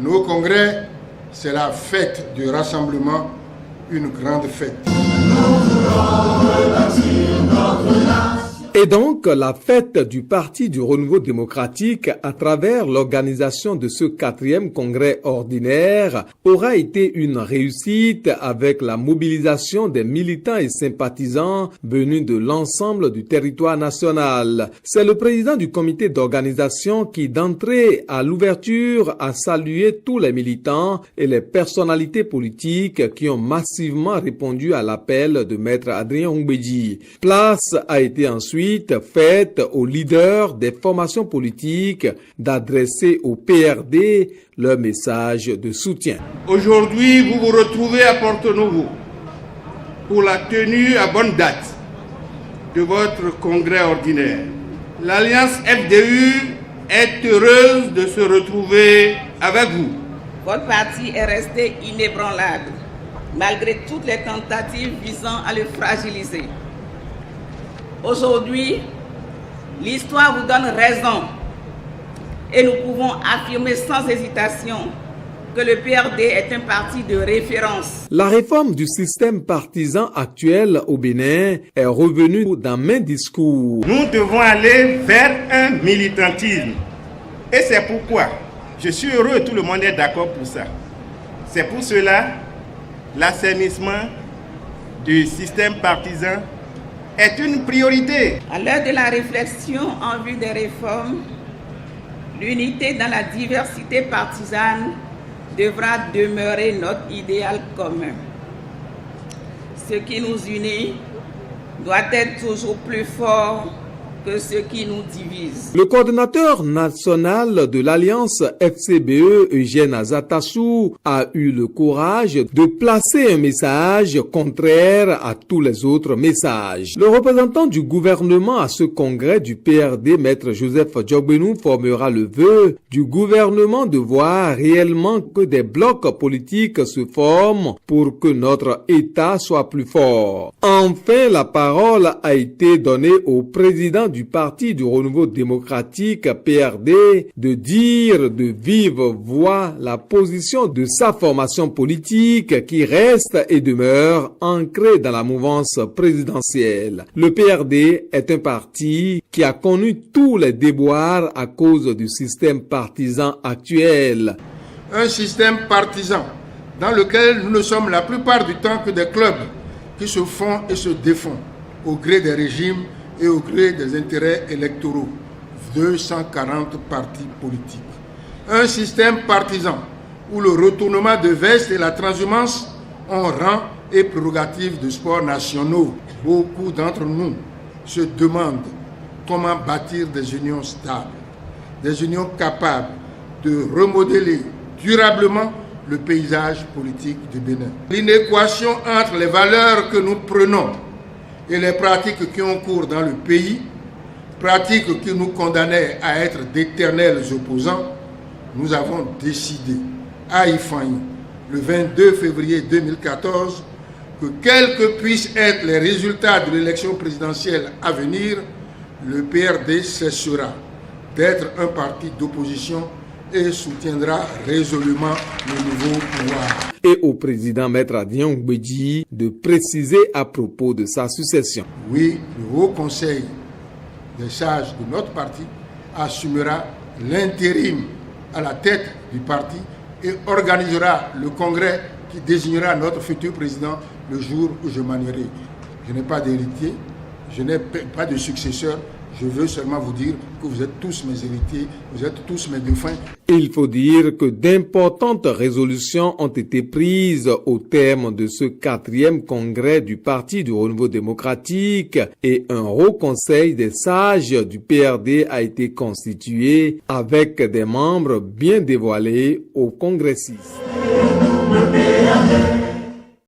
Nos congrès, c'est la fête du rassemblement, une grande fête. Et donc, la fête du Parti du Renouveau démocratique à travers l'organisation de ce 4e congrès ordinaire aura été une réussite avec la mobilisation des militants et sympathisants venus de l'ensemble du territoire national. C'est le président du comité d'organisation qui, d'entrée à l'ouverture, a salué tous les militants et les personnalités politiques qui ont massivement répondu à l'appel de Maître Adrien Ngbeji. Place a été ensuite faite aux leaders des formations politiques d'adresser au PRD leur message de soutien. Aujourd'hui, vous vous retrouvez à Porto-Novo pour la tenue à bonne date de votre congrès ordinaire. L'Alliance FDU est heureuse de se retrouver avec vous. Votre parti est resté inébranlable malgré toutes les tentatives visant à le fragiliser. Aujourd'hui, l'histoire vous donne raison et nous pouvons affirmer sans hésitation que le PRD est un parti de référence. La réforme du système partisan actuel au Bénin est revenue dans maints discours. Nous devons aller vers un militantisme. Et c'est pourquoi je suis heureux, tout le monde est d'accord pour ça. C'est pour cela l'assainissement du système partisan est une priorité. À l'heure de la réflexion en vue des réformes, l'unité dans la diversité partisane devra demeurer notre idéal commun. Ce qui nous unit doit être toujours plus fort que ce qui nous divise. Le coordonnateur national de l'Alliance FCBE, Eugène Azatassou, a eu le courage de placer un message contraire à tous les autres messages. Le représentant du gouvernement à ce congrès du PRD, Maître Joseph Djogbenou, formera le vœu du gouvernement de voir réellement que des blocs politiques se forment pour que notre État soit plus fort. Enfin, la parole a été donnée au président du Parti du Renouveau démocratique PRD de dire de vive voix la position de sa formation politique qui reste et demeure ancrée dans la mouvance présidentielle. Le PRD est un parti qui a connu tous les déboires à cause du système partisan actuel. Un système partisan dans lequel nous ne sommes la plupart du temps que des clubs qui se font et se défont au gré des régimes et au gré des intérêts électoraux, 240 partis politiques. Un système partisan où le retournement de veste et la transhumance ont rang et prérogatives de sports nationaux. Beaucoup d'entre nous se demandent comment bâtir des unions stables, des unions capables de remodeler durablement le paysage politique du Bénin. L'inéquation entre les valeurs que nous prenons et les pratiques qui ont cours dans le pays, pratiques qui nous condamnaient à être d'éternels opposants, nous avons décidé à Ifanyi, le 22 février 2014, que quels que puissent être les résultats de l'élection présidentielle à venir, le PRD cessera d'être un parti d'opposition et soutiendra résolument le nouveau pouvoir. Et au président Maître Adrien Ngbeji de préciser à propos de sa succession. Oui, le Haut Conseil des sages de notre parti assumera l'intérim à la tête du parti et organisera le congrès qui désignera notre futur président le jour où je m'en irai. Je n'ai pas d'héritier, je n'ai pas de successeur. Je veux seulement vous dire que vous êtes tous mes héritiers, vous êtes tous mes défunts. Il faut dire que d'importantes résolutions ont été prises au terme de ce 4e congrès du Parti du Renouveau démocratique et un haut conseil des sages du PRD a été constitué avec des membres bien dévoilés aux congressistes.